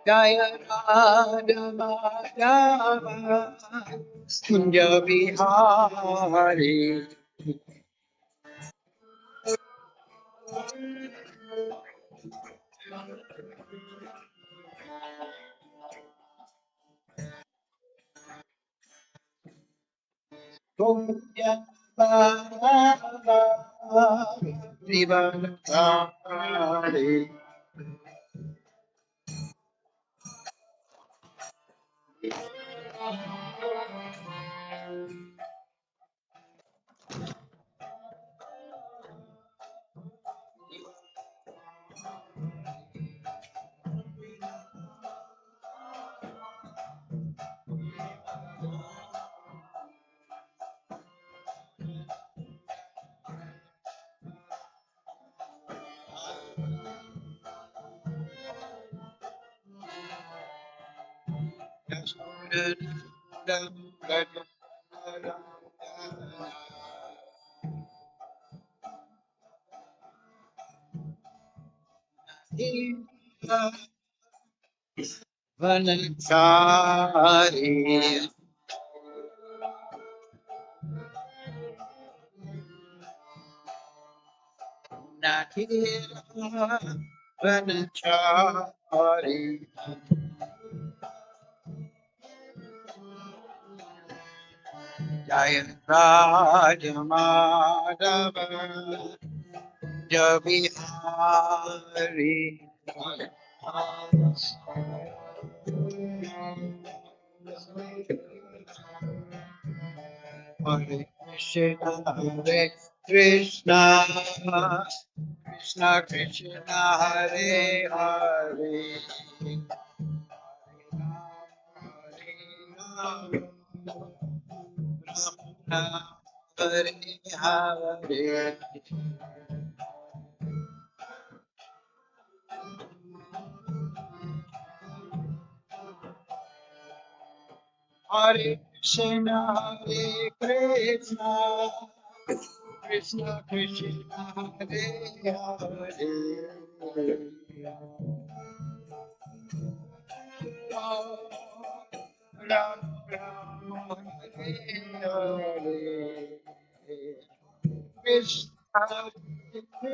Jaya Radha Madhava Kunja Bihari. Kunja Bihari. Trivanakari. Vanachari Nakira Vanachari Jaya Rajamadava Jabihari Hare Krishna Hare Krishna Krishna Krishna Hare Hare Hare Hare Hare Krishna Hare Krishna Krishna Krishna Hare Hare Ram Ram Hare Hare Krishna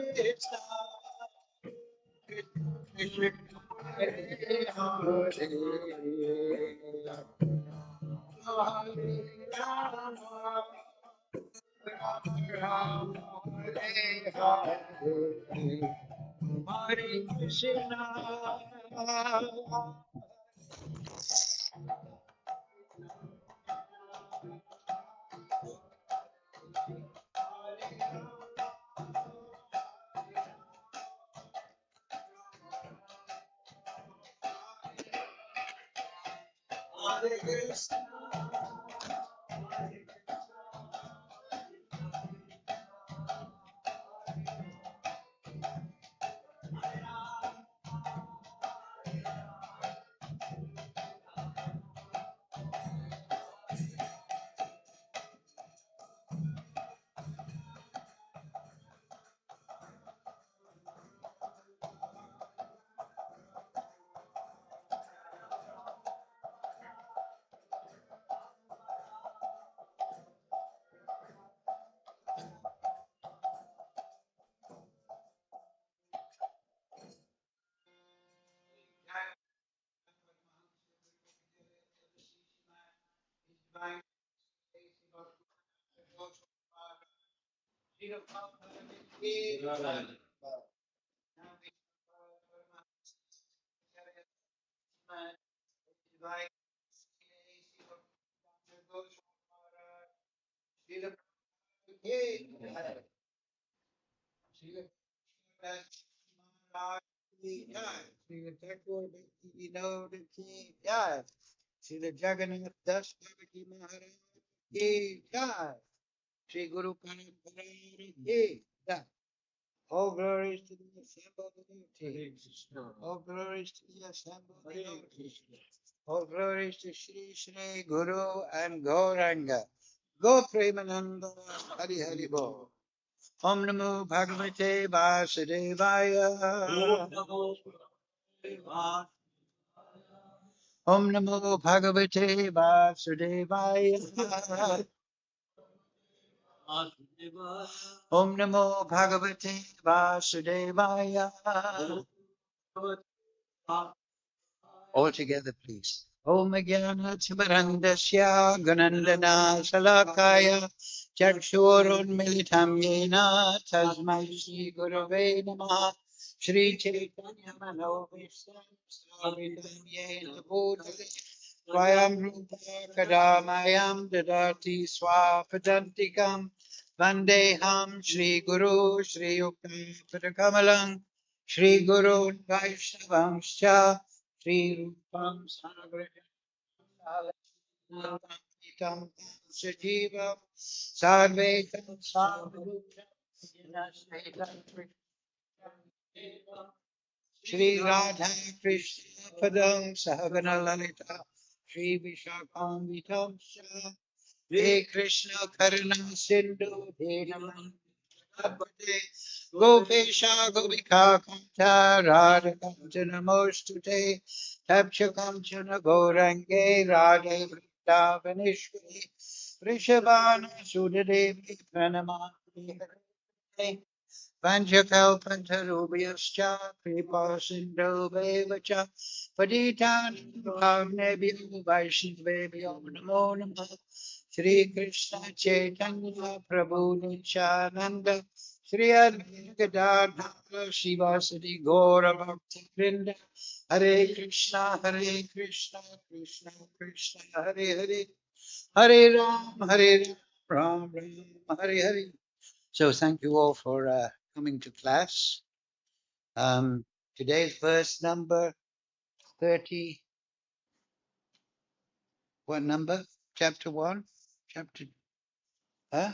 Krishna Krishna Hare Hare Hare Rama Rama Hare Hare Hare Krishna Hare Krishna Srila Jagannath Das Devaki Maharaj ki jai. Sri Guru Parampara ki jai. All glories to the assembled devotees. All glories to the assembled devotees. All glories to Sri Sri Guru and Gauranga. Go Premananda Hari Hari Bo. Om Namo Bhagavate Vasudevaya. Om Namo Bhagavate Vasudevaya. Om Namo Bhagavate Vasudevaya. All together, please. Om Jnana Timarandasya Gunandana Salakaya Chakshurunmilitam Yena Tasmai Shri Gurave Namaha Shri Chaitanya Manobhistam Swaminam Yena Bhutale Swayam Rupa Kadamayam Dadati Swapadantikam Vandeham Shri Guru Shri Yuktam Padakamalam Shri Guru Vaishnavamscha Sri Rupam Sagra Sajivam Sarvetam Sarvabhutam Shri Radha Krishna Padam Sahagana Lalita Shri Vishakam He Krishna Karuna Sindhu He Naman Gopesha Gopika Kanta Radha Kanchana Mostute Tapcha Kanchana Gorange Radhe Vrindavaneshwari Rishabhana Sudadevi Pranamani Panchakalpantarubhyascha kripa sindhubheva patitan bhavnebhyo vaishnavebhyo namo namah Shri Krishna Chaitanya Prabhu Nityananda Shri Advaita Gadadhara Shivasati Gaura Bhakta Vrinda Hare Krishna Krishna Krishna Hare Hare Hare Ram Ram Hare Hare. So thank you all for coming to class. Today's verse number 30. What number? Chapter 1? Chapter, huh?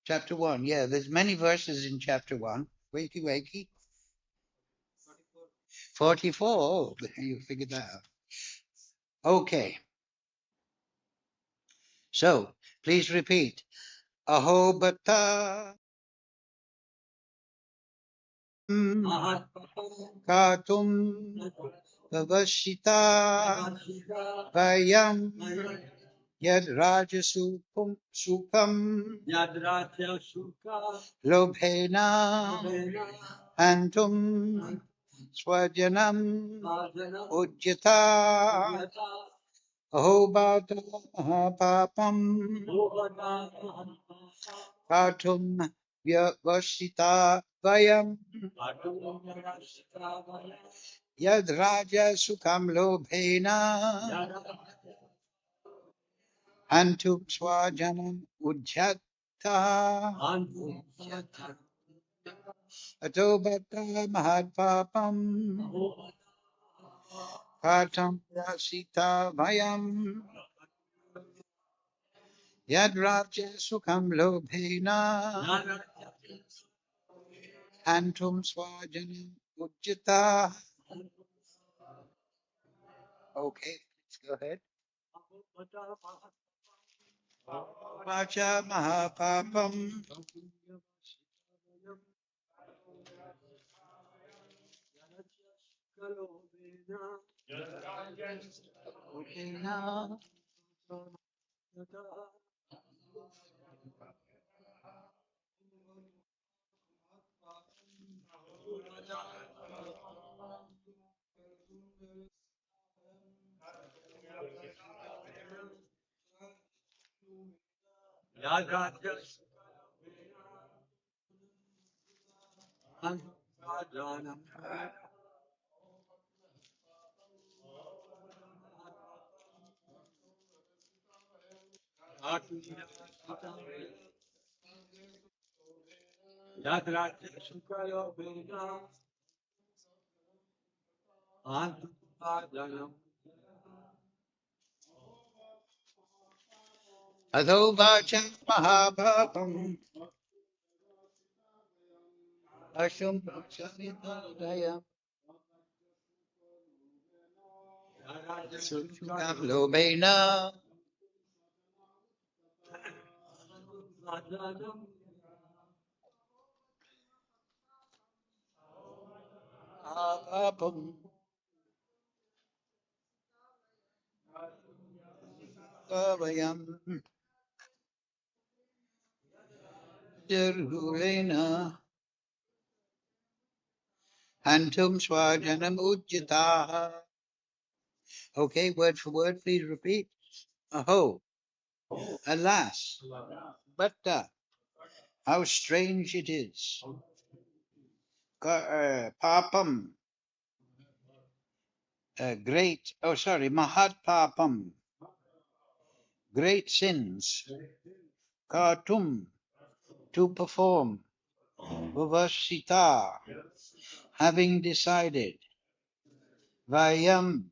Chapter 1. Yeah, there's many verses in chapter 1. Wakey, wakey. 44. Oh, you figured that out. Okay. So please repeat. Aho bata katum vavashita vayam Yad Raja Sukam Lobhena Antum Swajanam Ujjata Ahobata Mahapapam Katum Vyavashita Vayam Yad Raja Sukam Lobhena Antum Swajanam Ujjata Atobata Mahapapam Katam Rasita Vayam Yadraja Sukham Lobhena Antum Swajanam Ujjita. Okay, let's go ahead. Vacha Mahapapam Lobhena Adho Vacha Mahapapam Ashum Prachanitadaya Sukham Lobhena Mahapapam Vayam Jargulena Antum Swajanam Ujjataha. Okay, word for word, please repeat. Aho, alas, but how strange it is. Papam, great, oh sorry, Mahat Papam, great sins. Kartum, to perform. Vavasita, having decided. Vayam,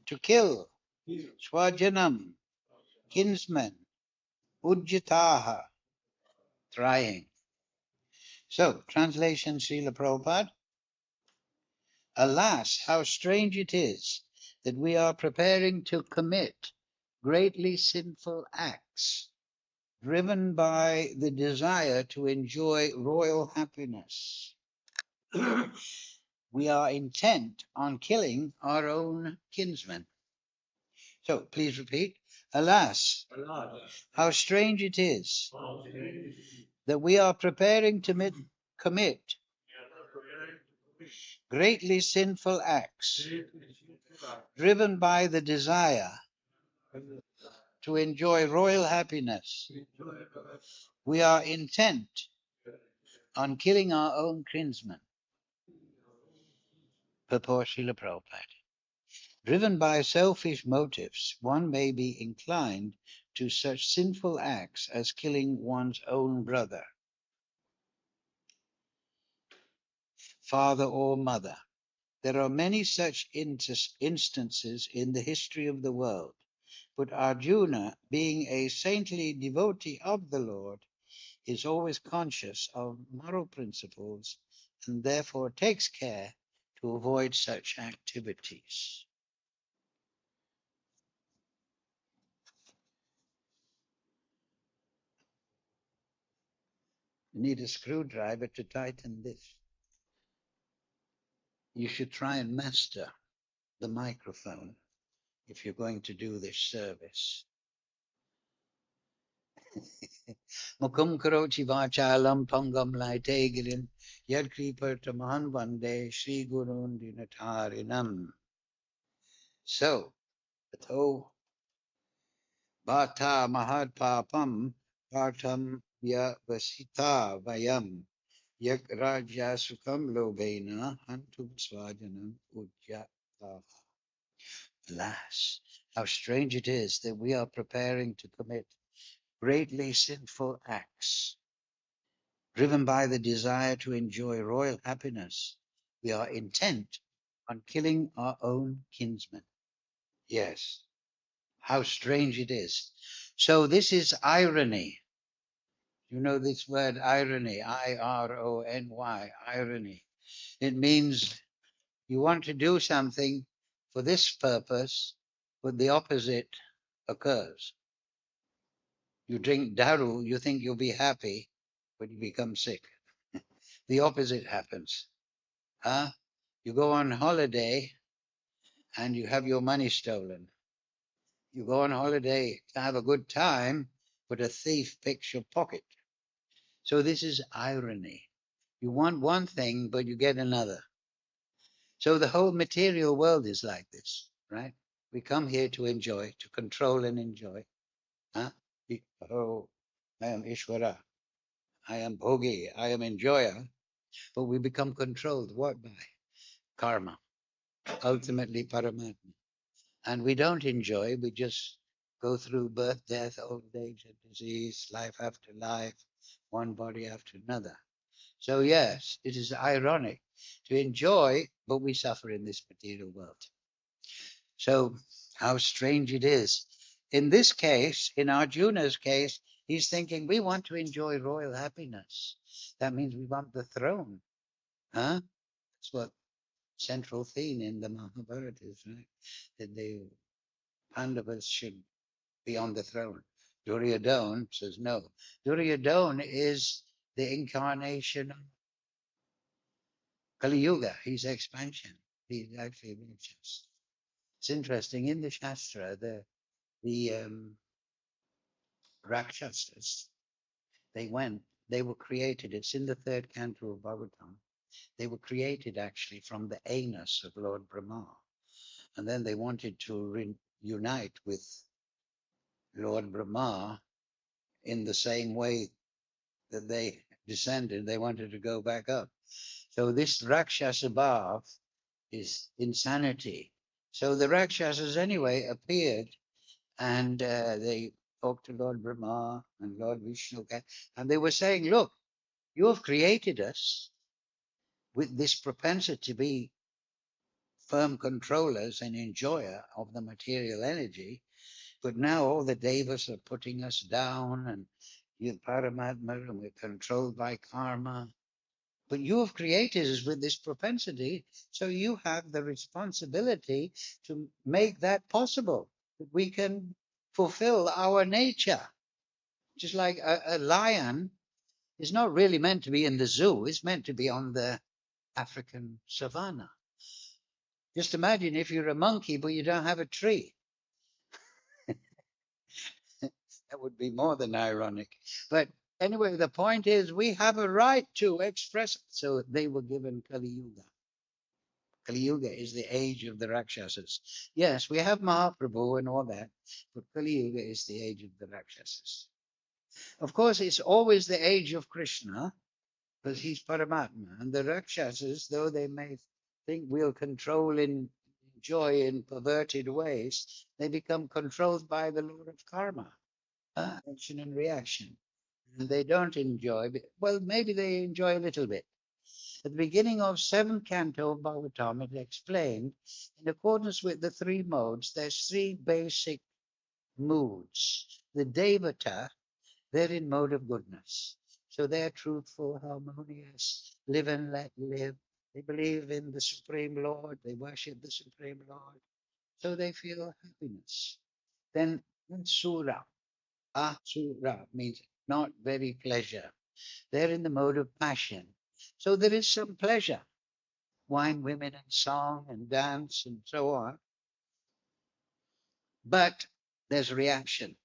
to kill. Swajanam, kinsmen. Ujjataha, trying. So, translation Srila Prabhupada. Alas, how strange it is that we are preparing to commit greatly sinful acts, driven by the desire to enjoy royal happiness. We are intent on killing our own kinsmen. So, please repeat. Alas, how strange it is that we are preparing to commit greatly sinful acts, driven by the desire to enjoy royal happiness. We are intent on killing our own kinsmen. Purport Srila Prabhupada. Driven by selfish motives, one may be inclined to such sinful acts as killing one's own brother, father, or mother. There are many such instances in the history of the world, but Arjuna, being a saintly devotee of the Lord, is always conscious of moral principles and therefore takes care to avoid such activities. You need a screwdriver to tighten this. You should try and master the microphone if you're going to do this service. Mukum karochi vachalam pangam laite girin yad kripartamahan vande Sri Gurun dinatarinam. So, Atho Bhata Mahad Papam Partam Ya Vasita Vayam Yak Raja Sukam Lobena Hantum Swajanam Ujjata. Alas, how strange it is that we are preparing to commit greatly sinful acts. Driven by the desire to enjoy royal happiness, we are intent on killing our own kinsmen. Yes, how strange it is. So this is irony. You know this word irony, irony, irony. It means you want to do something for this purpose, but the opposite occurs. You drink daru, you think you'll be happy, but you become sick. The opposite happens. Huh? You go on holiday and you have your money stolen. You go on holiday to have a good time, but a thief picks your pocket. So this is irony. You want one thing, but you get another. So the whole material world is like this, right? We come here to enjoy, to control and enjoy. Huh? Oh, I am Ishvara. I am Bhogi. I am enjoyer. But we become controlled. What by? Karma. Ultimately Paramatma. And we don't enjoy. We just go through birth, death, old age, and disease, life after life, one body after another. So yes, it is ironic to enjoy, but we suffer in this material world. So how strange it is. In this case, in Arjuna's case, he's thinking, we want to enjoy royal happiness. That means we want the throne. Huh? That's what central theme in the Mahabharata, right? That the Pandavas should be on the throne. Duryodhana says no. Duryodhana is the incarnation of Kali Yuga. He's expansion. He's actually just. It's interesting in the Shastra. The Rakshasas, they were created. It's in the third canto of Bhagavatam. They were created actually from the anus of Lord Brahma. And then they wanted to reunite with Lord Brahma in the same way that they descended. They wanted to go back up. So this Rakshasa Bhav is insanity. So the Rakshasas anyway appeared and they talked to Lord Brahma and Lord Vishnu, and they were saying, look, you have created us with this propensity to be firm controllers and enjoyer of the material energy, but now all the devas are putting us down and you're Paramatma and we're controlled by karma. But you have created us with this propensity, so you have the responsibility to make that possible, that we can fulfill our nature. Just like a lion is not really meant to be in the zoo, it's meant to be on the African savannah. Just imagine if you're a monkey, but you don't have a tree. That would be more than ironic. But anyway, the point is we have a right to express. So they were given Kali Yuga. Kali Yuga is the age of the Rakshasas. Yes, we have Mahaprabhu and all that, but Kali Yuga is the age of the Rakshasas. Of course, it's always the age of Krishna, because he's Paramatma. And the Rakshasas, though they may think we'll control in joy in perverted ways, they become controlled by the Lord of Karma, action and reaction. And they don't enjoy, well, maybe they enjoy a little bit. At the beginning of 7th canto of Bhagavatam, it explained, in accordance with the three modes, there's three basic moods. The Devata, they're in mode of goodness. So they're truthful, harmonious, live and let live. They believe in the Supreme Lord. They worship the Supreme Lord. So they feel happiness. Then Asura. Asura means not very pleasure. They're in the mode of passion. So there is some pleasure. Wine, women, and song, and dance, and so on. But there's reaction.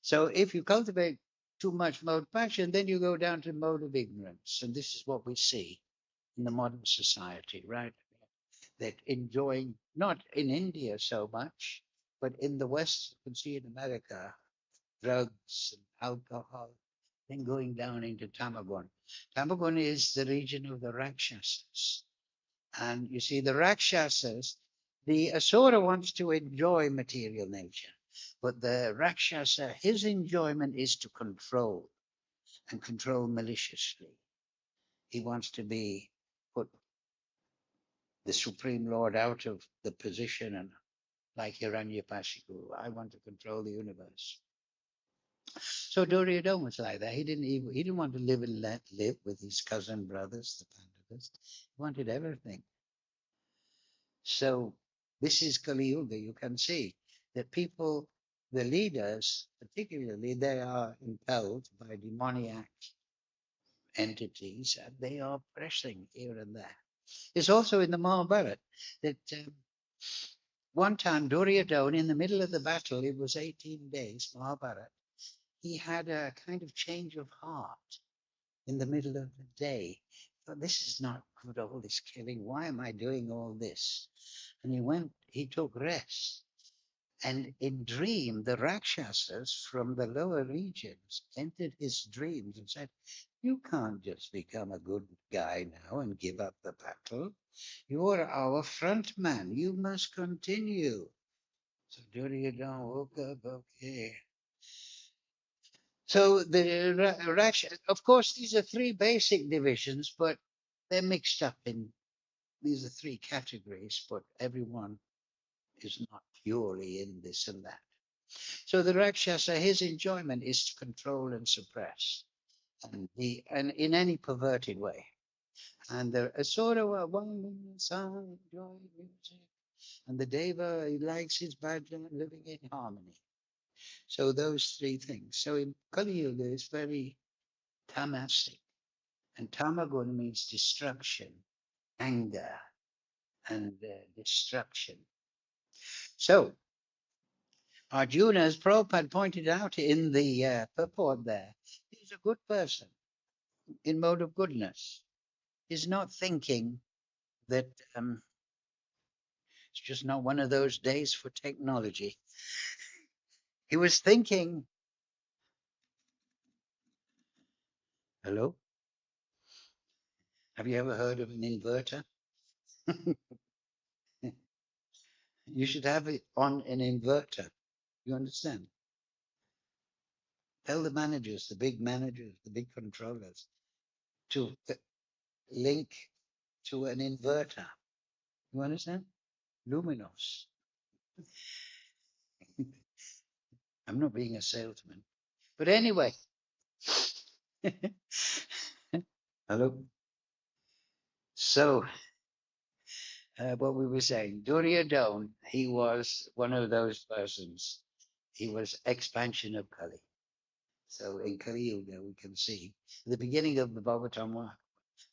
So if you cultivate too much mode passion, then you go down to mode of ignorance. And this is what we see in the modern society, right? That enjoying, not in India so much, but in the West, you can see in America, drugs and alcohol, then going down into Tamagon. Tamagon is the region of the Rakshasas. And you see, the Rakshasas, the Asura wants to enjoy material nature, but the Rakshasa, his enjoyment is to control and control maliciously. He wants to put the Supreme Lord out of the position and like Hiranyakashipu, I want to control the universe. So Duryodhana was like that. He didn't want to live and let live with his cousin brothers, the Pandavas. He wanted everything. So this is Kali Yuga. You can see that people, the leaders, particularly, they are impelled by demoniac entities and they are pressing here and there. It's also in the Mahabharata that one time Duryodhana, in the middle of the battle, it was 18 days, Mahabharata, he had a kind of change of heart in the middle of the day. But this is not good, all this killing. Why am I doing all this? And he took rest. And in dream, the Rakshasas from the lower regions entered his dreams and said, you can't just become a good guy now and give up the battle. You're our front man. You must continue. So Duryodhana woke up, okay. So the Rakshasas, of course, these are three basic divisions, but they're mixed up in, these are three categories, but everyone is not purely in this and that. So the Rakshasa, his enjoyment is to control and suppress, and in any perverted way. And the Asura were one song, enjoying music. And the Deva, he likes his bhajan, living in harmony. So those three things. So in Kali Yuga, it's very tamastic. And tamagun means destruction, anger, and destruction. So Arjuna, as Prabhupada pointed out in the purport there, he's a good person in mode of goodness. He's not thinking that it's just not one of those days for technology. He was thinking, hello, have you ever heard of an inverter? You should have it on an inverter. You understand? Tell the managers, the big controllers, to link to an inverter. You understand? Luminous. I'm not being a salesman. But anyway, hello. So, what we were saying, Duryodhana, he was one of those persons. He was expansion of Kali. So in Kali Yuga, we can see the beginning of the Bhavatamma.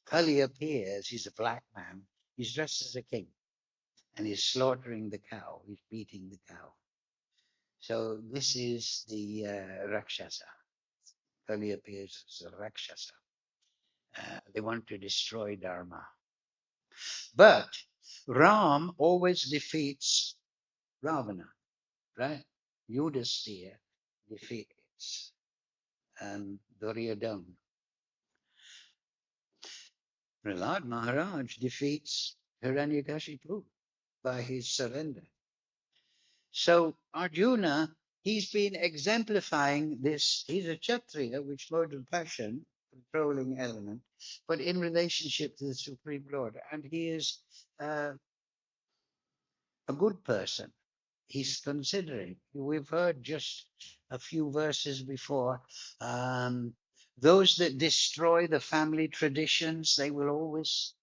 Kali appears. He's a black man. He's dressed as a king, and he's slaughtering the cow. He's beating the cow. So this is the Rakshasa. Kali appears as a Rakshasa. They want to destroy Dharma. But Ram always defeats Ravana, right? Yudhisthira defeats Duryodhana. Prahlad Maharaj defeats Hiranyakashipu by his surrender. So Arjuna, he's been exemplifying this. He's a Kshatriya, which mode of passion, controlling element, but in relationship to the Supreme Lord. And he is a good person. He's considering. We've heard just a few verses before. Those that destroy the family traditions, they will always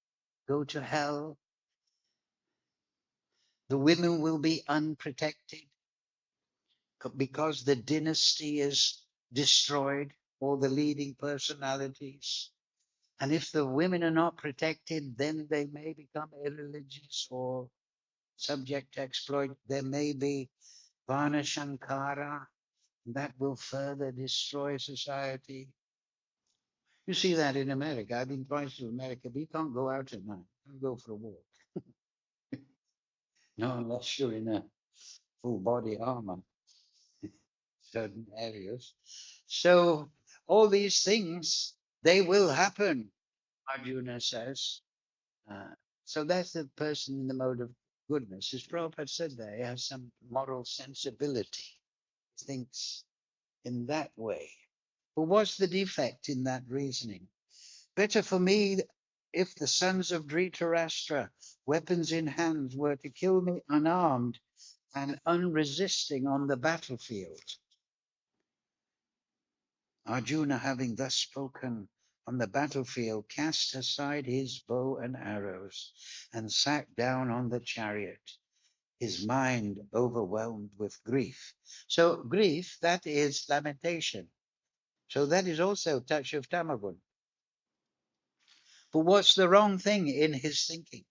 go to hell. The women will be unprotected because the dynasty is destroyed, all the leading personalities. And if the women are not protected, then they may become irreligious or subject to exploit. There may be Varna Shankara, that will further destroy society. You see that in America. I've been twice to America, but you can't go out at night. You go for a walk. No, unless you're in a full body armor, certain areas. So all these things, they will happen, Arjuna says. Uh, so that's the person in the mode of goodness. As Prabhupada said there, he has some moral sensibility. He thinks in that way. But what's the defect in that reasoning? Better for me if the sons of Dhritarashtra, weapons in hands, were to kill me unarmed and unresisting on the battlefield. Arjuna, having thus spoken on the battlefield, cast aside his bow and arrows and sat down on the chariot, his mind overwhelmed with grief. So grief, that is lamentation. So that is also a touch of tamagun. But what's the wrong thing in his thinking?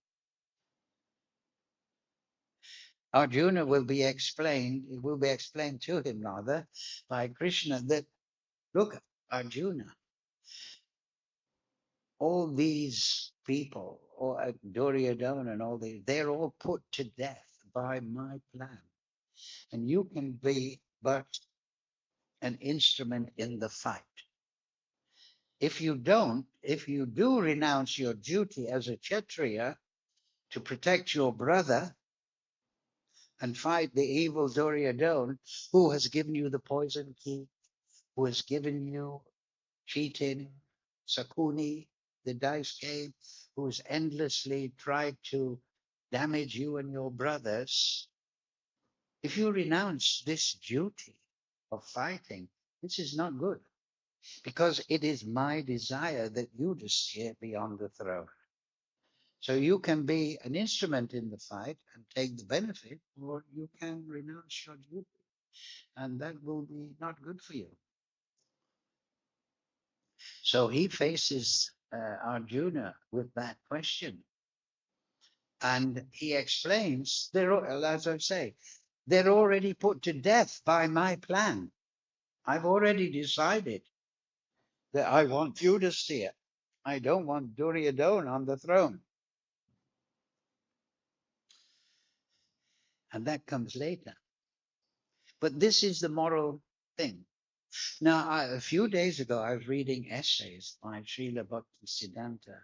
Arjuna will be explained, it will be explained to him rather by Krishna that, look, Arjuna, all these people, or Duryodhana and all these, they're all put to death by my plan. And you can be but an instrument in the fight. If you do renounce your duty as a Kshatriya to protect your brother and fight the evil Duryodhana, who has given you the poison key, who has given you cheating, Sakuni, the dice game, who's endlessly tried to damage you and your brothers. If you renounce this duty of fighting, this is not good, because it is my desire that Yudhisthira be on the throne. So you can be an instrument in the fight and take the benefit, or you can renounce your duty, and that will be not good for you. So he faces Arjuna with that question. And he explains, as I say, they're already put to death by my plan. I've already decided that I want you to see it. I don't want Duryodhana on the throne. And that comes later. But this is the moral thing. Now, a few days ago, I was reading essays by Srila Bhaktisiddhanta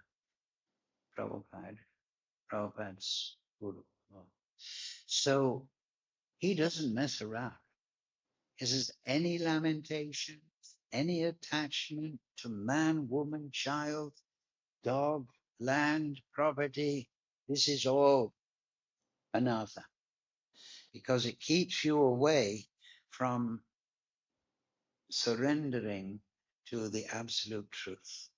Prabhupada's Guru. So he doesn't mess around. He says, any lamentation, any attachment to man, woman, child, dog, land, property, this is all anartha, because it keeps you away from surrendering to the absolute truth.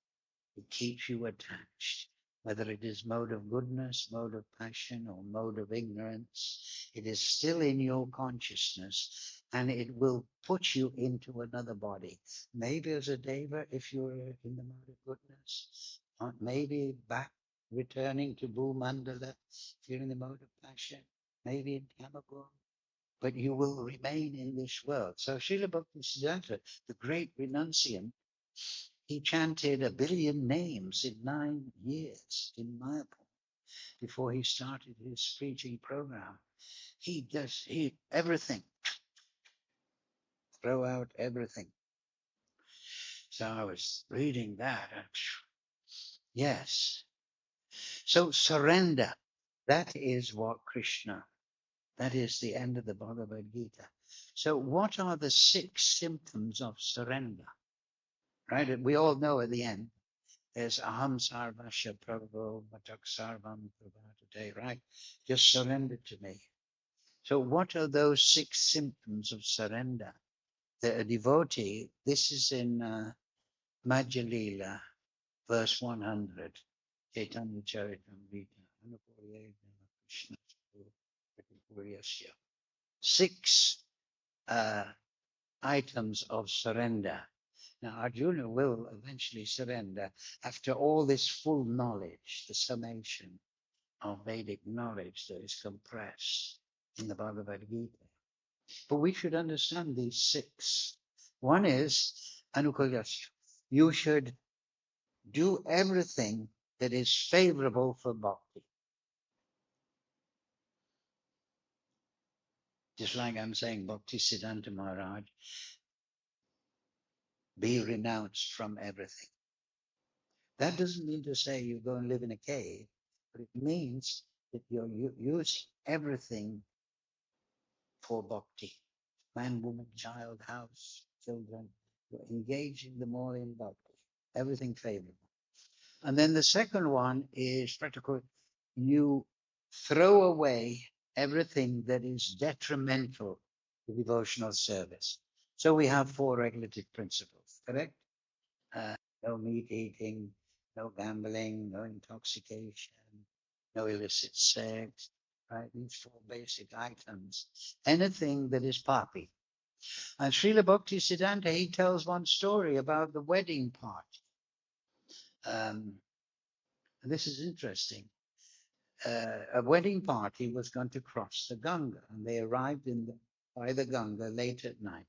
It keeps you attached, whether it is mode of goodness, mode of passion, or mode of ignorance. It is still in your consciousness, and it will put you into another body. Maybe as a deva, if you're in the mode of goodness, maybe back returning to Bhumandala, if you're in the mode of passion, maybe in Tamagur, but you will remain in this world. So Srila Bhaktisiddhanta, the great renunciant, he chanted 1 billion names in 9 years in Mayapur before he started his preaching program. He everything, throw out everything. So I was reading that. And, yes. So surrender. That is what Krishna, that is the end of the Bhagavad Gita. So what are the 6 symptoms of surrender? Right? We all know at the end, there's aham sarvasya prabhu matak sarvam prabhatate, right? Just surrender to me. So what are those 6 symptoms of surrender? The devotee, this is in Madhya Lila, verse 100, Chaitanya Charitamrita, Anupuryaya Krishna 6 items of surrender. Now, Arjuna will eventually surrender after all this full knowledge, the summation of Vedic knowledge that is compressed in the Bhagavad Gita. But we should understand these 6. One is anukulyasya. You should do everything that is favorable for bhakti. Just like I'm saying, Bhaktisiddhanta Maharaj, be renounced from everything. That doesn't mean to say you go and live in a cave, but it means that you're using everything for bhakti. Man, woman, child, house, children. You're engaging them all in bhakti. Everything favorable. And then the second one is practical. You throw away everything that is detrimental to devotional service. So we have 4 regulative principles, correct? No meat eating, no gambling, no intoxication, no illicit sex, right? These 4 basic items. Anything that is papi. And Srila Bhaktisiddhanta, he tells one story about the wedding party. This is interesting. A wedding party was going to cross the Ganga, and they arrived by the Ganga late at night.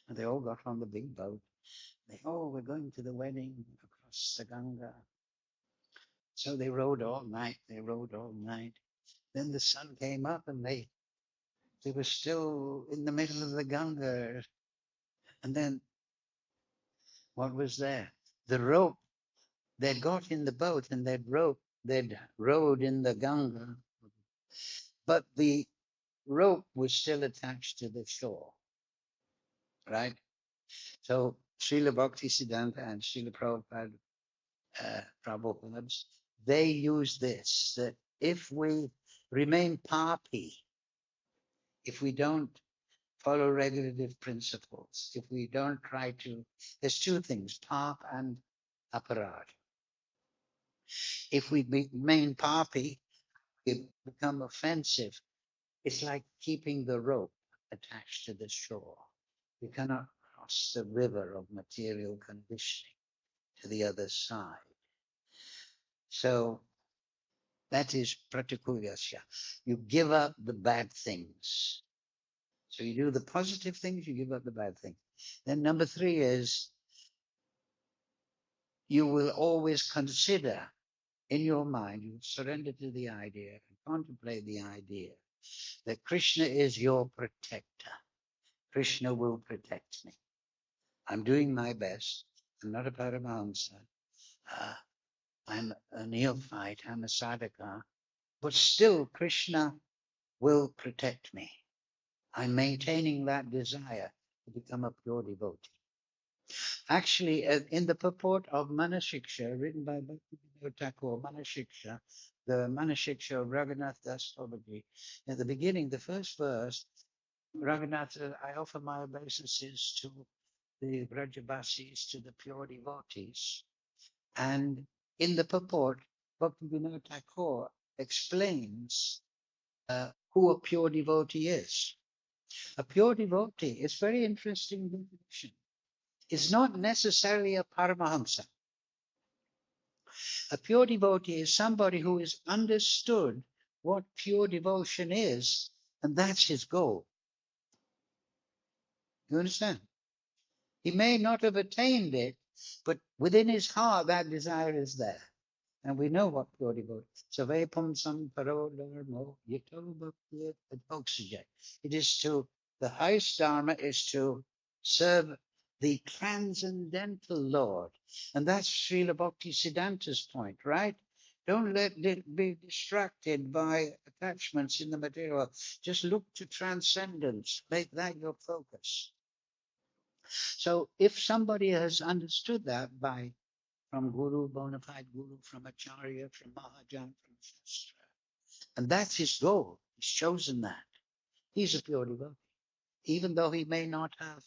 And they all got on the big boat. We're going to the wedding across the Ganga. So they rowed all night. Then the sun came up, and they were still in the middle of the Ganga. And then what was there? The rope. They'd got in the boat and they'd rowed in the Ganga, but the rope was still attached to the shore, right? So Srila Bhaktisiddhanta and Srila Prabhupada, they use this, that if we remain papi, if we don't follow regulative principles, if we don't try to, there's 2 things, pap and aparad. If we remain papi, it become offensive. It's like keeping the rope attached to the shore. You cannot cross the river of material conditioning to the other side. So that is pratikulyasya. You give up the bad things. So you do the positive things, you give up the bad things. Then number 3 is you will always consider in your mind, you surrender to the idea and contemplate the idea that Krishna is your protector. Krishna will protect me. I'm doing my best. I'm not a Paramahamsa. I'm a neophyte. I'm a sadhaka. But still, Krishna will protect me. I'm maintaining that desire to become a pure devotee. Actually, in the purport of Manashiksha, written by Bhaktivinoda Thakur, Manashiksha, the Manashiksha of Raghunath Das Babaji, in the beginning, the first verse, Raghunath, I offer my obeisances to the Brajabasis, to the pure devotees. And in the purport, Bhaktivinoda Thakur explains who a pure devotee is. A pure devotee is very interesting definition. Is not necessarily a Paramahamsa. A pure devotee is somebody who has understood what pure devotion is, and that's his goal. You understand? He may not have attained it, but within his heart, that desire is there. And we know what pure devotee is. Savepam samparo dharmo yito bhakti oxygen. It is to, the highest dharma is to serve the transcendental Lord. And that's Srila Bhakti Siddhanta's point, right? Don't let it be distracted by attachments in the material. Just look to transcendence. Make that your focus. So if somebody has understood that from Guru, bona fide Guru, from Acharya, from Mahajan, from Shastra, and that's his goal, he's chosen that. He's a pure devotee, even though he may not have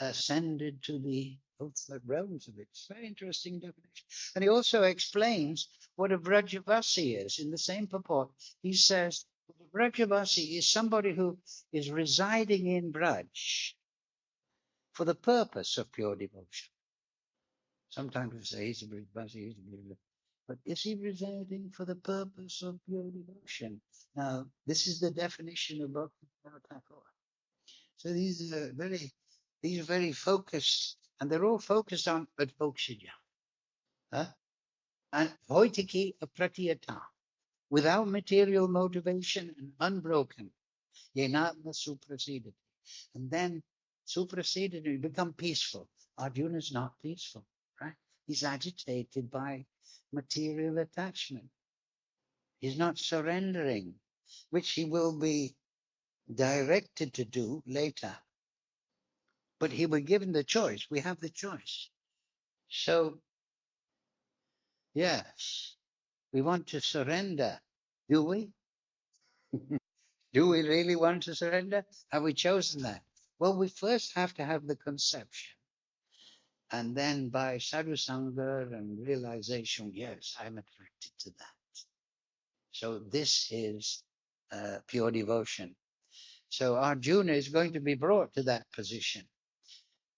ascended to the ultimate realms of it. It's a very interesting definition. And he also explains what a Vrajavasi is in the same purport. He says, a Vrajavasi is somebody who is residing in Braj for the purpose of pure devotion. Sometimes we say he's a Vrajavasi, he's a Vrajavasi. But is he residing for the purpose of pure devotion? Now, this is the definition of Bhakti Thakur. So these are very focused, and they're all focused on advokshya. And hoitiki apratiyata, without material motivation and unbroken. Yenatma suprasidati. And then suprasidati, you become peaceful. Arjuna is not peaceful, right? He's agitated by material attachment. He's not surrendering, which he will be directed to do later. But he was given the choice. We have the choice. So, yes, we want to surrender. Do we? Do we really want to surrender? Have we chosen that? Well, we first have to have the conception. And then by sadhu sangha and realization, yes, I'm attracted to that. So this is pure devotion. So Arjuna is going to be brought to that position.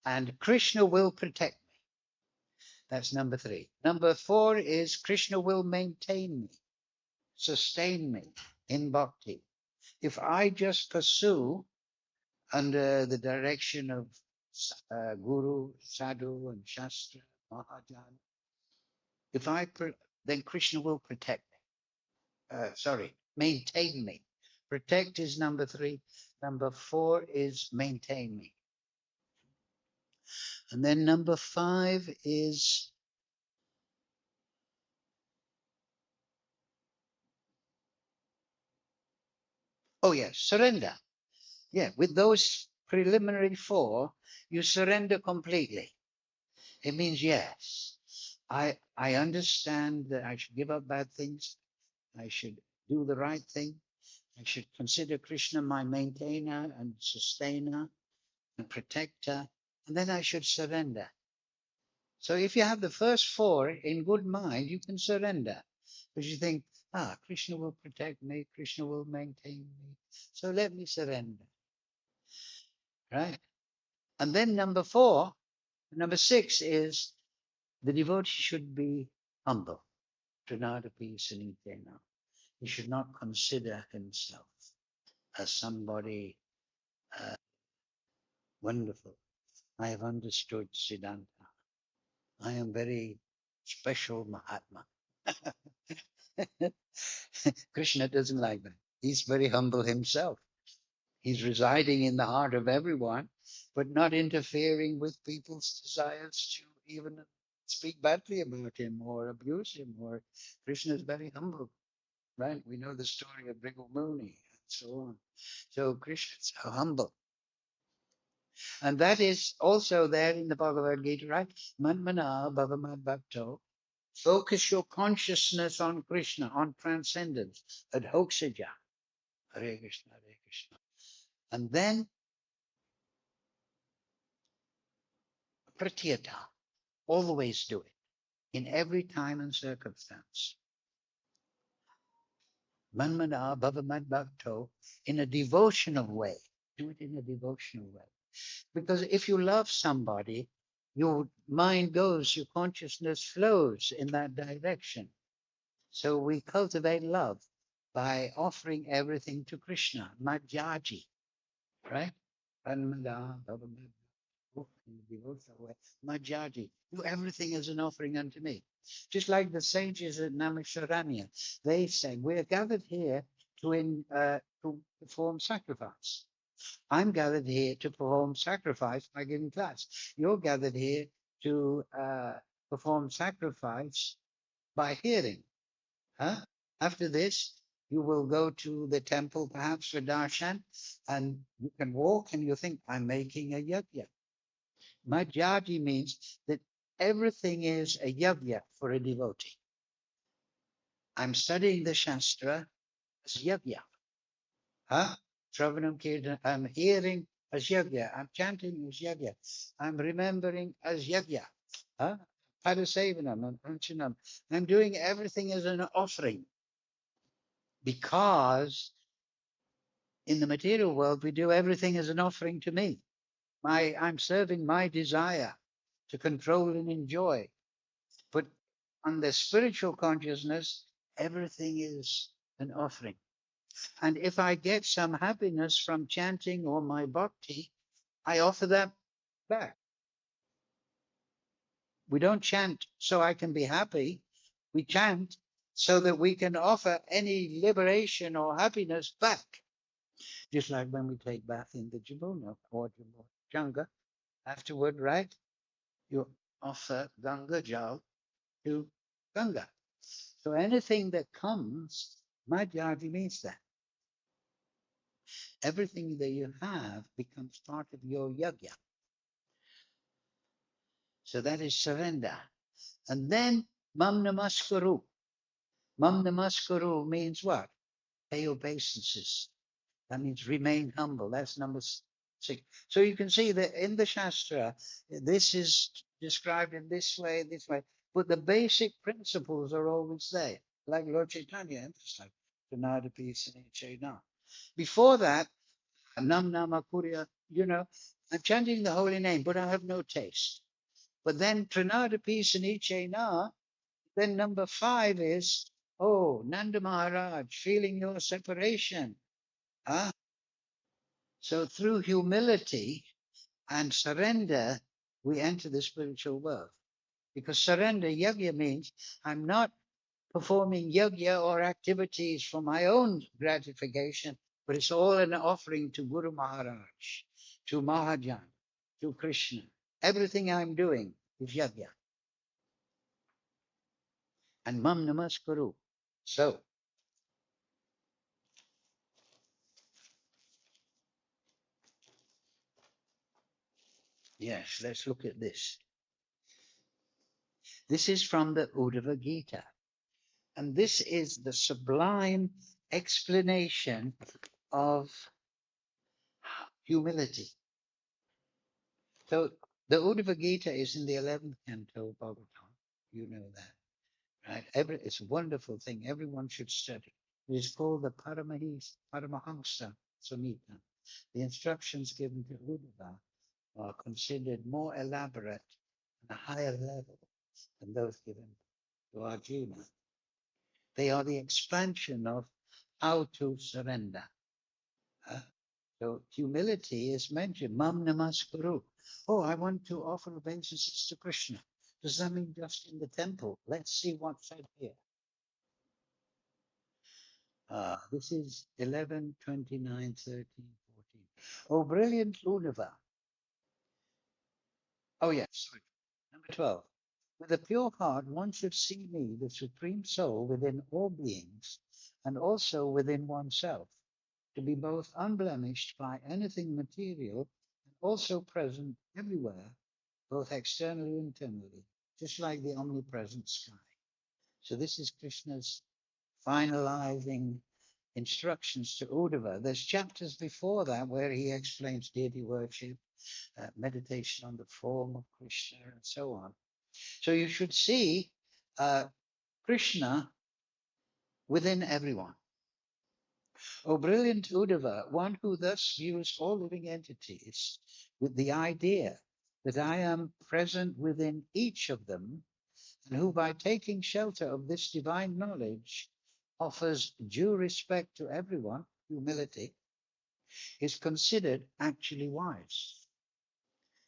And Krishna will protect me. That's number 3. Number 4 is Krishna will maintain me, sustain me in bhakti. If I just pursue under the direction of Guru, Sadhu, and Shastra, Mahajan, then Krishna will protect me. Maintain me. Protect is number 3. Number 4 is maintain me. And then number 5 is surrender. Yeah, with those preliminary 4, you surrender completely. It means, yes, I understand that I should give up bad things. I should do the right thing. I should consider Krishna my maintainer and sustainer and protector. And then I should surrender. So if you have the first four in good mind, you can surrender. Because you think, Krishna will protect me, Krishna will maintain me. So let me surrender. Right? And then number six is the devotee should be humble. Trinadapi Sanitena. He should not consider himself as somebody wonderful. I have understood Siddhanta. I am very special Mahatma. Krishna doesn't like that. He's very humble himself. He's residing in the heart of everyone, but not interfering with people's desires to even speak badly about him or abuse him. Or Krishna is very humble, right? We know the story of Bhrigu Muni and so on. So Krishna is so humble. And that is also there in the Bhagavad Gita, right? Manmana bhavamad bhakto. Focus your consciousness on Krishna, on transcendence, adhoksaja. Hare Krishna, Hare Krishna. And then pratyata. Always do it in every time and circumstance. Manmana bhavamad bhakto, in a devotional way. Do it in a devotional way. Because if you love somebody, your mind goes, your consciousness flows in that direction. So we cultivate love by offering everything to Krishna, Madhyaji, right? Manmana bhavamad in a devotional way. Madhyaji, do everything as an offering unto me. Just like the sages at Naimisharanya, they say, we're gathered here to perform sacrifice. I'm gathered here to perform sacrifice by giving class. You're gathered here to perform sacrifice by hearing. Huh? After this, you will go to the temple perhaps for darshan, and you can walk and you think, I'm making a yajna. Madhyaji means that everything is a yajna for a devotee. I'm studying the Shastra as yajna. Huh? Shravanam Kirtan, I'm hearing as yajna. I'm chanting as yajna. I'm remembering as yajna. Huh? Padasevanam and Anchanam. I'm doing everything as an offering because in the material world, we do everything as an offering to me. I'm serving my desire to control and enjoy. But on the spiritual consciousness, everything is an offering. And if I get some happiness from chanting or my bhakti, I offer that back. We don't chant so I can be happy. We chant so that we can offer any liberation or happiness back. Just like when we take bath in the Jamuna or Ganga, afterward, right? You offer Ganga Jal to Ganga. So anything that comes, Madhyaji means that. Everything that you have becomes part of your yajna. So that is surrender. And then Mam Namaskaru. Mam Namaskaru means what? Pay obeisances. That means remain humble. That's number 6. So you can see that in the Shastra, this is described in this way, but the basic principles are always there, like Lord Chaitanya emphasized. Before that, Nam Nama Kurya, I'm chanting the holy name, but I have no taste. But then Trinadapi Sanichena, then number 5 is, Nanda Maharaj, feeling your separation. Huh? So through humility and surrender, we enter the spiritual world. Because surrender, yajna means I'm not performing yajna or activities for my own gratification, but it's all an offering to Guru Maharaj, to Mahajan, to Krishna. Everything I'm doing is yajna. And Mam Namaskaru. So, yes, let's look at this. This is from the Uddhava Gita. And this is the sublime explanation of humility. So The Uddhava Gita is in the 11th canto, Bhagavatam. You know that, right? It's a wonderful thing. Everyone should study. It is called the Paramahamsa Samhita. The instructions given to Uddhava are considered more elaborate and a higher level than those given to Arjuna. They are the expansion of how to surrender. So humility is mentioned. Mam namaskuru. Oh, I want to offer obeisances to Krishna. Does that mean just in the temple? Let's see what's said here. This is 11, 29, 13, 14. Oh, brilliant Unava. Oh, yes, sorry. Number 12. With a pure heart, one should see me, the Supreme Soul, within all beings and also within oneself, to be both unblemished by anything material and also present everywhere, both externally and internally, just like the omnipresent sky. So this is Krishna's finalizing instructions to Uddhava. There's chapters before that where he explains deity worship, meditation on the form of Krishna, and so on. So you should see Krishna within everyone. O brilliant Uddhava, one who thus views all living entities with the idea that I am present within each of them, and who by taking shelter of this divine knowledge offers due respect to everyone, humility, is considered actually wise.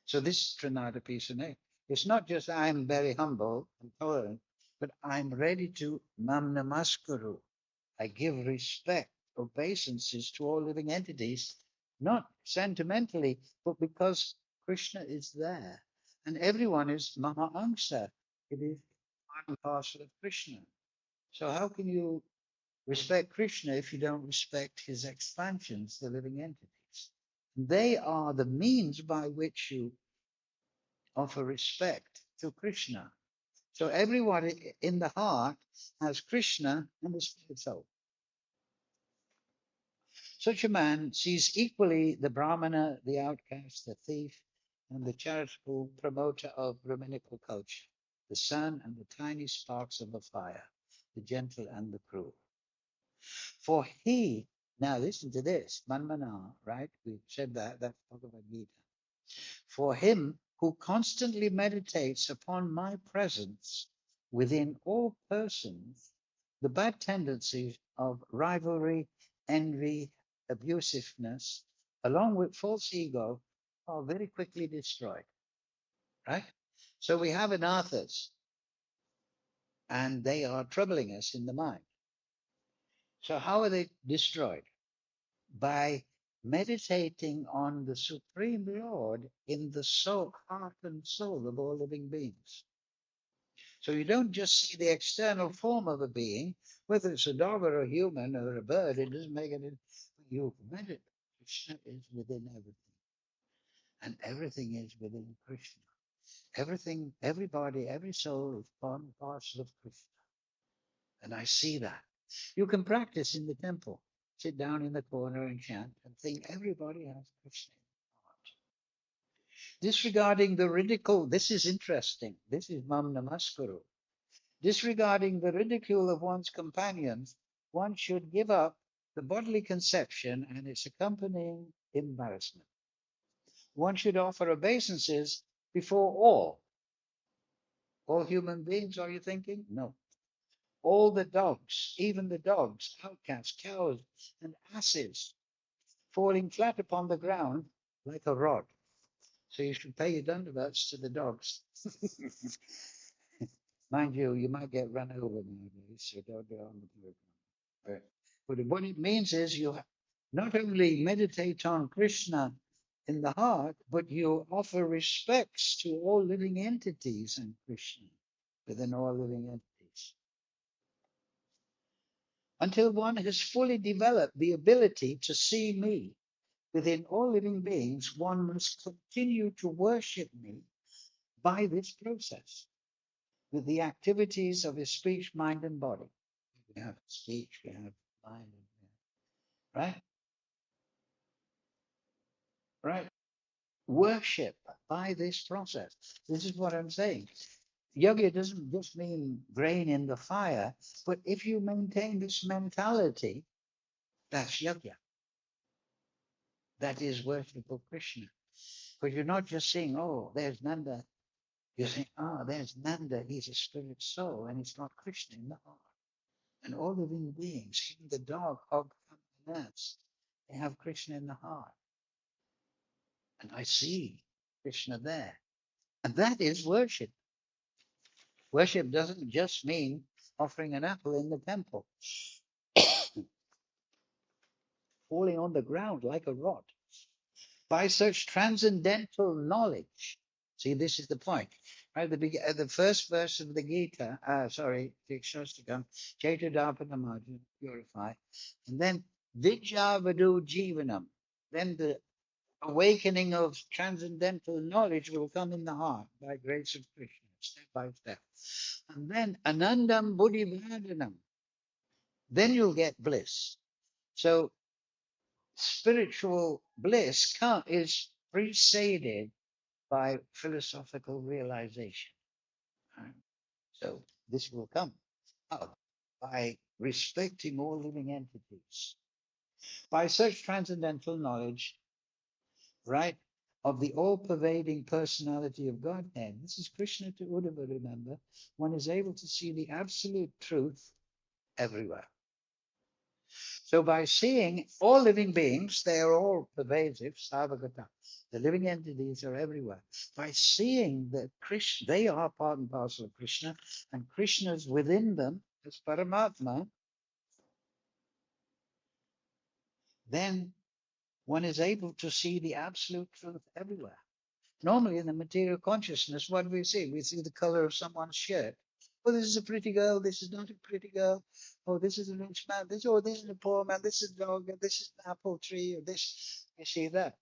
So this is Trinada Pisane. It's not just I'm very humble and tolerant, but I'm ready to mam namaskuru. I give respect, obeisances to all living entities, not sentimentally, but because Krishna is there. And everyone is Mama Angsa. It is part and parcel of Krishna. So how can you respect Krishna if you don't respect his expansions, the living entities? They are the means by which you offer respect to Krishna. So everyone in the heart has Krishna and the spirit soul. Such a man sees equally the Brahmana, the outcast, the thief, and the charitable promoter of Brahminical culture, the sun and the tiny sparks of the fire, the gentle and the cruel. For he, now listen to this, Manmana, right? We said that's Bhagavad Gita. For him who constantly meditates upon my presence within all persons, the bad tendencies of rivalry, envy, abusiveness, along with false ego, are very quickly destroyed. Right? So we have anarthas, and they are troubling us in the mind. So how are they destroyed? By meditating on the Supreme Lord in the soul, heart and soul of all living beings. So you don't just see the external form of a being, whether it's a dog or a human or a bird, it doesn't make any. You meditate. Krishna is within everything, and everything is within Krishna. Everything, everybody, every soul is part and parcel of Krishna. And I see that. You can practice in the temple. Sit down in the corner and chant and think everybody has Krishna in their heart. Disregarding the ridicule, this is interesting. This is Mam Namaskuru. Disregarding the ridicule of one's companions, one should give up the bodily conception and its accompanying embarrassment. One should offer obeisances before all. All human beings, are you thinking? No. All the dogs, even the dogs, outcasts, cows, and asses, falling flat upon the ground like a rod. So you should pay your dandavats to the dogs. Mind you, you might get run over nowadays, so don't go on the playground. But what it means is you not only meditate on Krishna in the heart, but you offer respects to all living entities and Krishna within all living entities. Until one has fully developed the ability to see me within all living beings, one must continue to worship me by this process with the activities of his speech, mind, and body. We have speech, we have mind, right? Right. worship by this process. This is what I'm saying. Yoga doesn't just mean grain in the fire, but if you maintain this mentality, that's yoga. That is worship of Krishna. But you're not just saying, oh, there's Nanda. You're saying, oh, there's Nanda. He's a spirit soul, and it's not Krishna in the heart. And all living beings, even the dog, hog, the nurse, they have Krishna in the heart. And I see Krishna there. And that is worship. Worship doesn't just mean offering an apple in the temple, falling on the ground like a rod. By such transcendental knowledge. See, this is the point. Right, the first verse of the Gita, the Shastakam, Chaitadapanamarja, purify, and then Vidyavadu Jivanam. Then the awakening of transcendental knowledge will come in the heart by grace of Krishna, step by step. And then Anandam Buddhivardhanam. Then you'll get bliss. So spiritual bliss is preceded by philosophical realization. Right? So this will come out by respecting all living entities. By such transcendental knowledge, right, of the all-pervading personality of Godhead, this is Krishna to Uddhava, remember, one is able to see the absolute truth everywhere. So by seeing all living beings, they are all pervasive, sarvagata. The living entities are everywhere. By seeing that Krishna, they are part and parcel of Krishna, and Krishna is within them as Paramatma, then one is able to see the absolute truth everywhere. Normally in the material consciousness, what do we see? We see the color of someone's shirt. Oh, this is a pretty girl. This is not a pretty girl. Oh, this is a rich man. This is a poor man. This is a dog. This is an apple tree. Or this, you see that.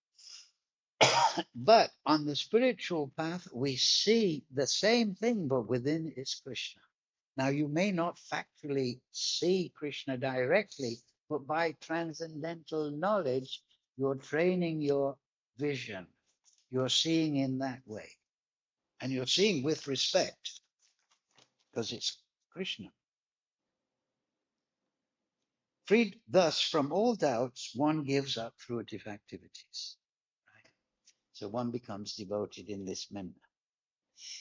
But on the spiritual path, we see the same thing, but within is Krishna. Now, you may not factually see Krishna directly, but by transcendental knowledge, you're training your vision. You're seeing in that way. And you're seeing with respect, because it's Krishna. Freed thus from all doubts, one gives up fruitive activities. Right? So one becomes devoted in this manner.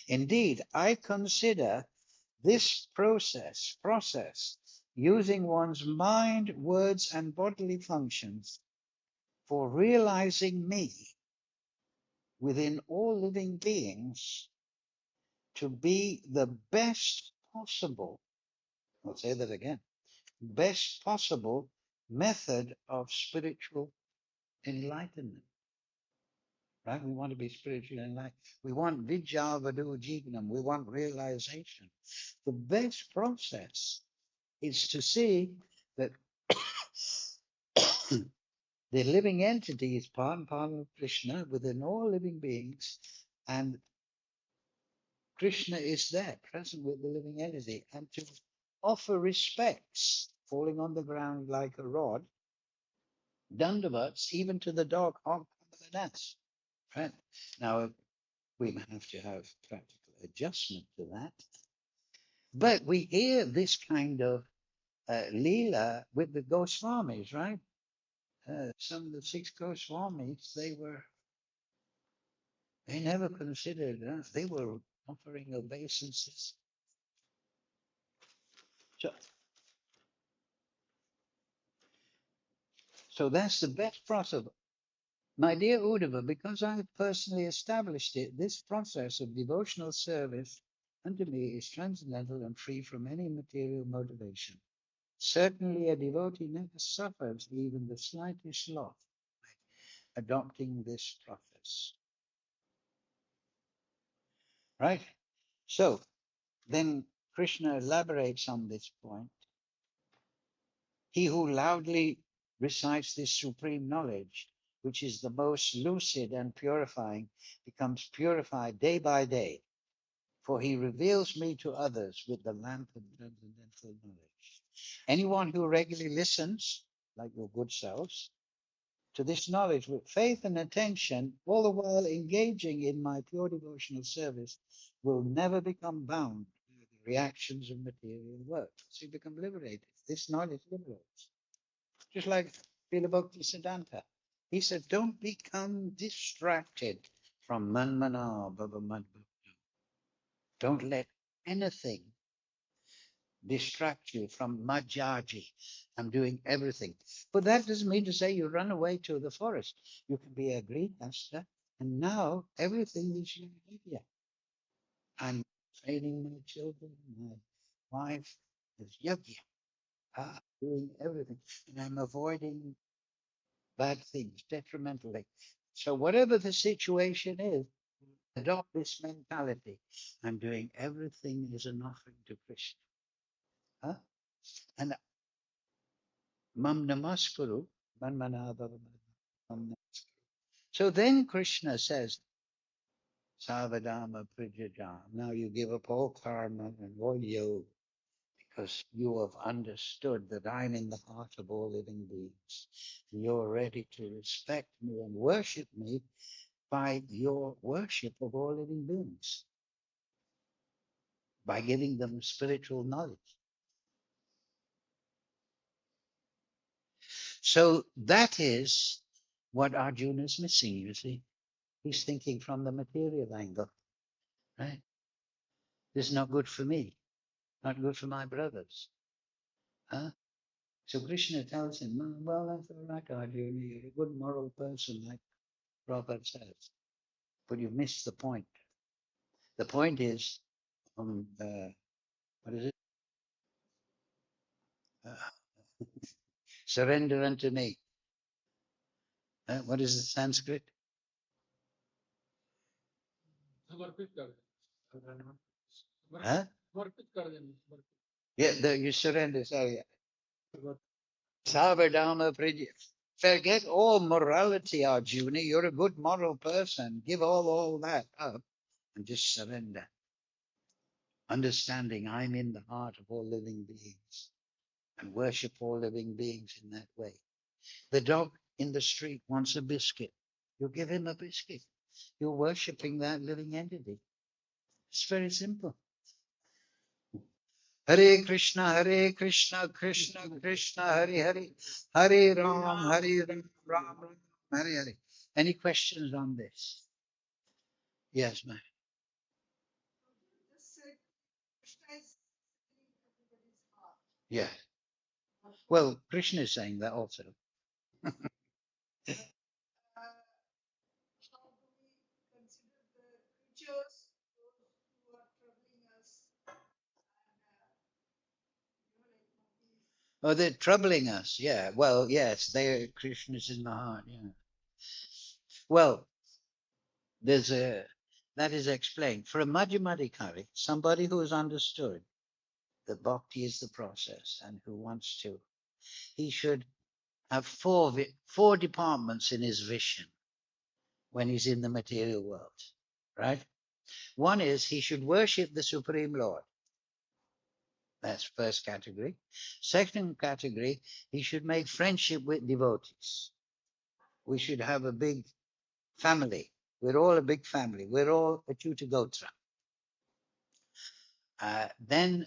Indeed, I consider this process, using one's mind, words, and bodily functions for realizing me within all living beings to be the best possible, I'll say that again, best possible method of spiritual enlightenment. Right? We want to be spiritually enlightened. We want Vidyavadu Jivanam. We want realization. The best process is to see that the living entity is part and parcel of Krishna within all living beings, and Krishna is there, present with the living entity, and to offer respects, falling on the ground like a rod, dandavats, even to the dog, hog, the nest. Right? Now, we have to have practical adjustment to that. But we hear this kind of Leela with the Goswamis, right? Some of the 6 Goswamis, they never considered, they were offering obeisances. So that's the best process. My dear Uddhava, because I have personally established it, this process of devotional service unto me is transcendental and free from any material motivation. Certainly a devotee never suffers even the slightest loss by adopting this process. Right? So then Krishna elaborates on this point. He who loudly recites this supreme knowledge, which is the most lucid and purifying, becomes purified day by day, for he reveals me to others with the lamp of transcendental knowledge. Anyone who regularly listens, like your good selves, to this knowledge with faith and attention, all the while engaging in my pure devotional service, will never become bound by the reactions of material world. So you become liberated. This knowledge liberates. Just like Srila Bhaktisiddhanta. He said, don't become distracted from manmana bhava madbhakta. Don't let anything distract you from majaji. I'm doing everything. But that doesn't mean to say you run away to the forest. You can be a greenmaster, and now everything is your idea. I'm training my children, my wife is yogya, doing everything, and I'm avoiding bad things, detrimentally. So whatever the situation is, adopt this mentality. I'm doing everything as an offering to Krishna. Huh? And mam namaskuru, manmana bhava mam namaskuru. So then Krishna says, Savadama Prijajam. Now you give up all karma and all yoga because you have understood that I'm in the heart of all living beings. You're ready to respect me and worship me by your worship of all living beings, by giving them spiritual knowledge. So that is what Arjuna is missing, you see. He's thinking from the material angle, right? This is not good for me, not good for my brothers. Huh? So Krishna tells him, well, that's all right, Arjuna, you're a good moral person, like Prabhupada says. But you've missed the point. The point is, what is it? Surrender unto me. What is the Sanskrit? Huh? Yeah, you surrender, sorry. Savadama Pridya. Forget all morality, Arjuna. You're a good moral person. Give all that up and just surrender. Understanding I'm in the heart of all living beings and worship all living beings in that way. The dog in the street wants a biscuit. You give him a biscuit. You're worshipping that living entity. It's very simple. Hare Krishna, Krishna Krishna, Hare Hare, Hare Ram, Ram Ram, Hare Hare. Any questions on this? Yes, ma'am. Yeah. Well, Krishna is saying that also. Oh, they're troubling us. Yeah. Well, yes, they're Krishna's in the heart. Yeah. Well, there's a that is explained for a Madhyamadikari, somebody who has understood that bhakti is the process and who wants to, he should have four departments in his vision when he's in the material world, right? One is he should worship the Supreme Lord. That's first category. Second category, he should make friendship with devotees. We should have a big family. We're all a big family. We're all a Chuta Gotra. Then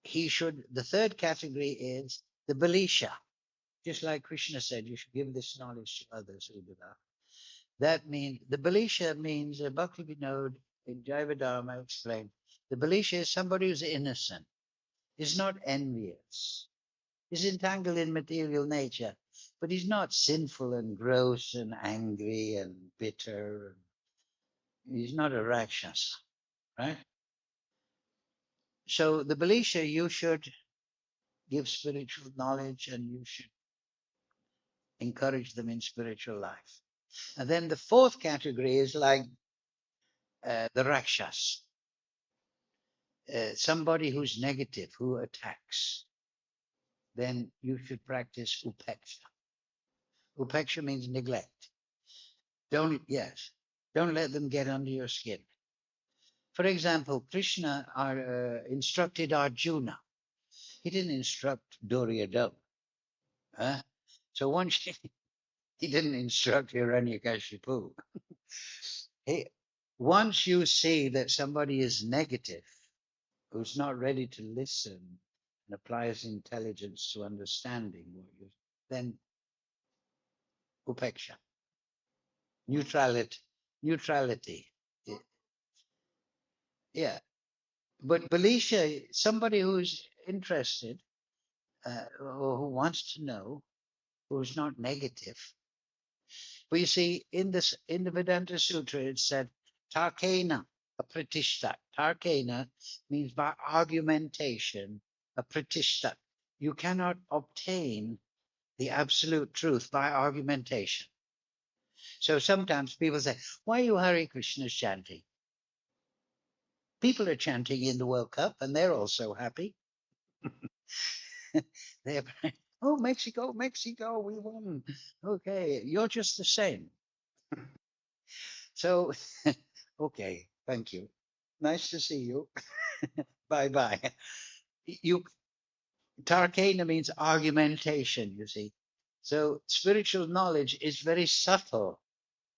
the third category is the Balisha. Just like Krishna said, you should give this knowledge to others, Udava. That means, the Balisha means, Bhakti Vinod in Jivadharma explained, the Balisha is somebody who's innocent, is not envious, is entangled in material nature, but he's not sinful and gross and angry and bitter. He's not a Rakshasa, right? So the Balisha, you should give spiritual knowledge and you should encourage them in spiritual life. And then the fourth category is like the Rakshas, somebody who's negative, who attacks. Then you should practice upeksha. Upeksha means neglect. Don't let them get under your skin. For example, Krishna instructed Arjuna. He didn't instruct Duryodhana. Huh? So once He didn't instruct Hiranyakashipu. He, once you see that somebody is negative, who's not ready to listen and apply his intelligence to understanding what you, then upeksha, neutrality, neutrality. Yeah, but Belisha, somebody who's interested or who wants to know, who's not negative. But you see, in the Vedanta Sutra, it said tarkena apratishta. Tarkena means by argumentation, apratishta. You cannot obtain the absolute truth by argumentation. So sometimes people say, why are you Hare Krishna chanting? People are chanting in the World Cup and they're all so happy. They're, oh, Mexico, Mexico, we won. Okay, you're just the same. So, okay, thank you. Nice to see you. Bye bye. You Tarkana means argumentation, you see. So spiritual knowledge is very subtle.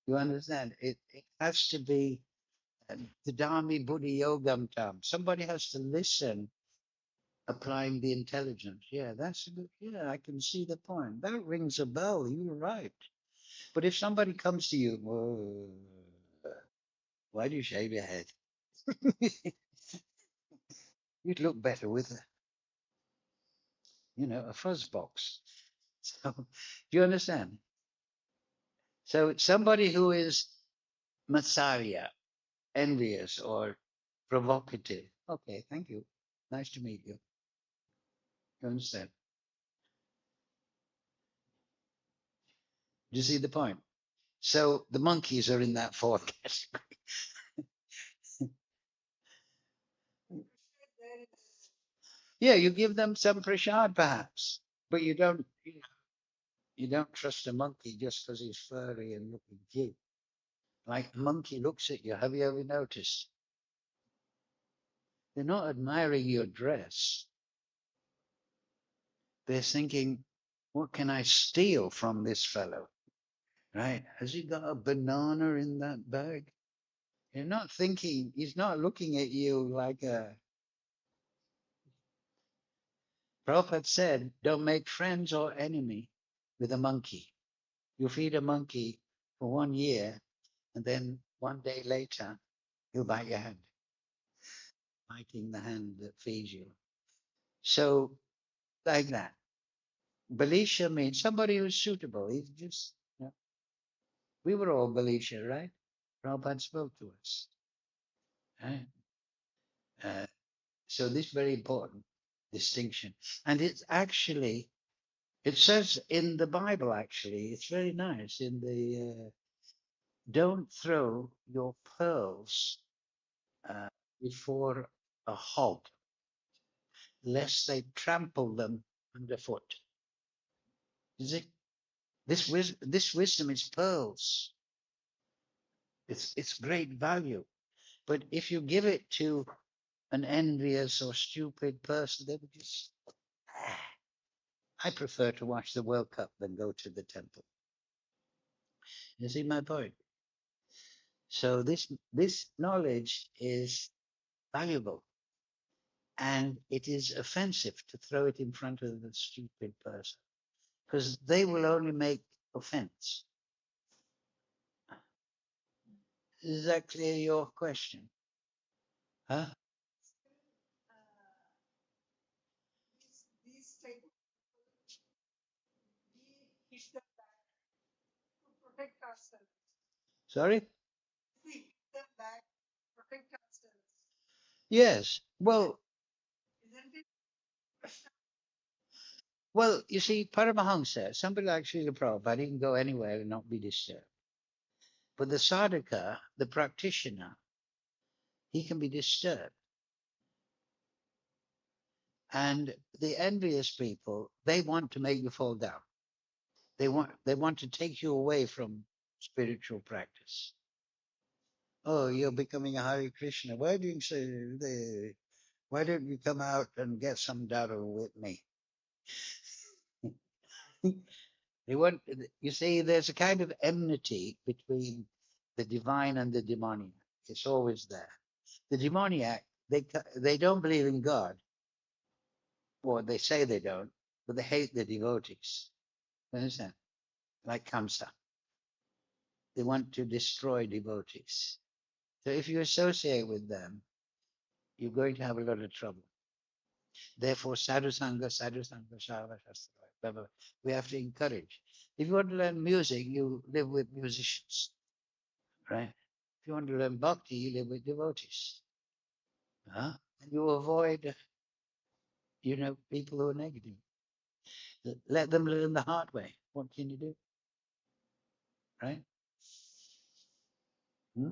You understand? It has to be Tadami Buddhi Yogam Tam. Somebody has to listen, applying the intelligence. Yeah, that's a good. Yeah, I can see the point. That rings a bell. You're right. But if somebody comes to you, "Whoa, why do you shave your head? You'd look better with a fuzz box." So, do you understand? So somebody who is Matsarya, envious or provocative. Okay, thank you. Nice to meet you. You understand? Do you see the point? So the monkeys are in that fourth category. Yeah, you give them some prasad perhaps, but you don't trust a monkey just because he's furry and looking cute. Like a monkey looks at you. Have you ever noticed? They're not admiring your dress. They're thinking, what can I steal from this fellow? Right? Has he got a banana in that bag? You're not thinking, he's not looking at you like a. Prabhupada said, don't make friends or enemy with a monkey. You feed a monkey for 1 year, and then one day later, he'll bite your hand, biting the hand that feeds you. So, like that. Balisha means somebody who's suitable. He's just, we were all Balisha, right? Prabhupada spoke to us. Right? Uh, so this is very important distinction. And it's actually, it says in the Bible, actually, it's very nice. In the don't throw your pearls uh, before a hog, lest they trample them underfoot. Is it? This wisdom is pearls. It's great value. But if you give it to an envious or stupid person, they would just. I prefer to watch the World Cup than go to the temple. You see my point? So this knowledge is valuable, and it is offensive to throw it in front of the stupid person because they will only make offense. Is that clear your question? Huh? Sorry? Yes. Well, you see, Paramahansa, somebody like Srila Prabhupada, he can go anywhere and not be disturbed. But the sadhaka, the practitioner, he can be disturbed. And the envious people, they want to make you fall down. They want to take you away from spiritual practice. Oh, you're becoming a Hare Krishna. Why don't you come out and get some dharma with me? They want, you see, there's a kind of enmity between the divine and the demoniac. It's always there. The demoniac, they don't believe in God, or they say they don't, but they hate the devotees. You understand? Like Kamsa. They want to destroy devotees. So if you associate with them, you're going to have a lot of trouble. Therefore, sadhu sangha, shava shastra, blah, blah, blah. We have to encourage. If you want to learn music, you live with musicians, right? If you want to learn bhakti, you live with devotees. Huh? And you avoid, people who are negative. Let them learn the hard way. What can you do, right? Hmm?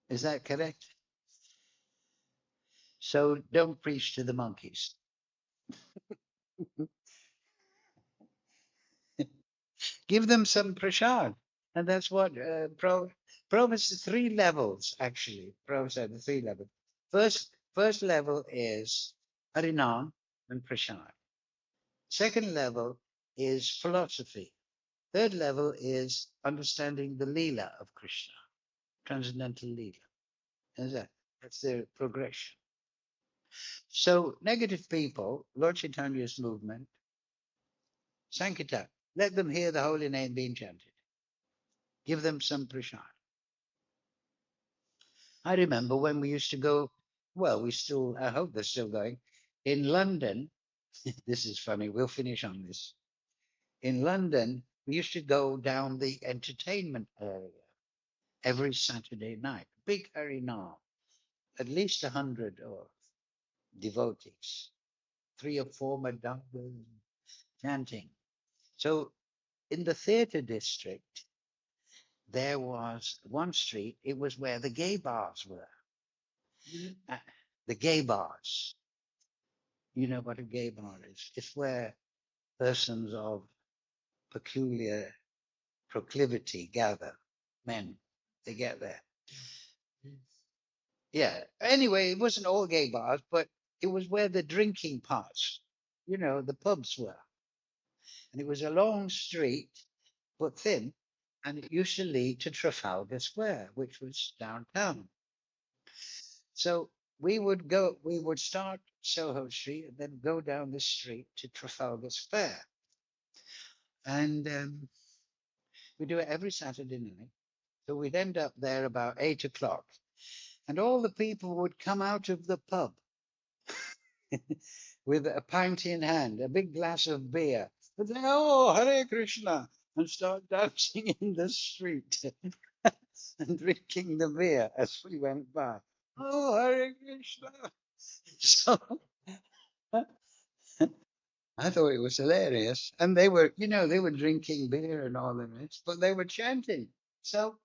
Is that correct? So don't preach to the monkeys. Give them some prasad. And that's what Prabhupada has three levels, actually. Prabhupada said the three levels. First level is Harinam and prasad. Second level is philosophy. Third level is understanding the Leela of Krishna, transcendental Leela. That's the progression. So negative people, Lord Chaitanya's movement, Sankirtan, let them hear the holy name being chanted. Give them some prasad. I remember when we used to go, well, I hope they're still going. In London, this is funny, we'll finish on this. In London, we used to go down the entertainment area every Saturday night. Big arena, at least 100 or devotees, 3 or 4 madongas chanting. So in the theater district, there was one street, it was where the gay bars were. The gay bars. You know what a gay bar is? It's where persons of peculiar proclivity gather. Men, they get there. Yeah. Anyway, it wasn't all gay bars, but it was where the drinking parts, the pubs were. And it was a long street, but thin, and it used to lead to Trafalgar Square, which was downtown. So we would start Soho Street and then go down the street to Trafalgar Square. And we do it every Saturday night. So we'd end up there about 8 o'clock. And all the people would come out of the pub with a pint in hand, a big glass of beer. And say, oh, Hare Krishna, and start dancing in the street and drinking the beer as we went by. Oh, Hare Krishna. So I thought it was hilarious. And they were drinking beer and all the rest, but they were chanting. So,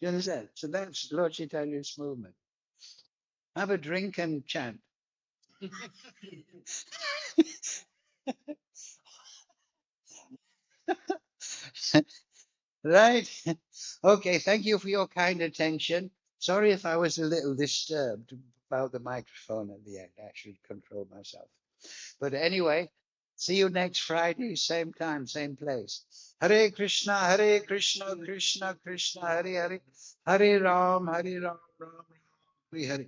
you understand? So that's Lord Chaitanya's movement. Have a drink and chant. Right? Okay, thank you for your kind attention. Sorry if I was a little disturbed about the microphone at the end. I should control myself. But anyway, see you next Friday, same time, same place. Hare Krishna, Krishna Krishna, Hare Hare, Hare Ram, Ram Ram, Hare Hare.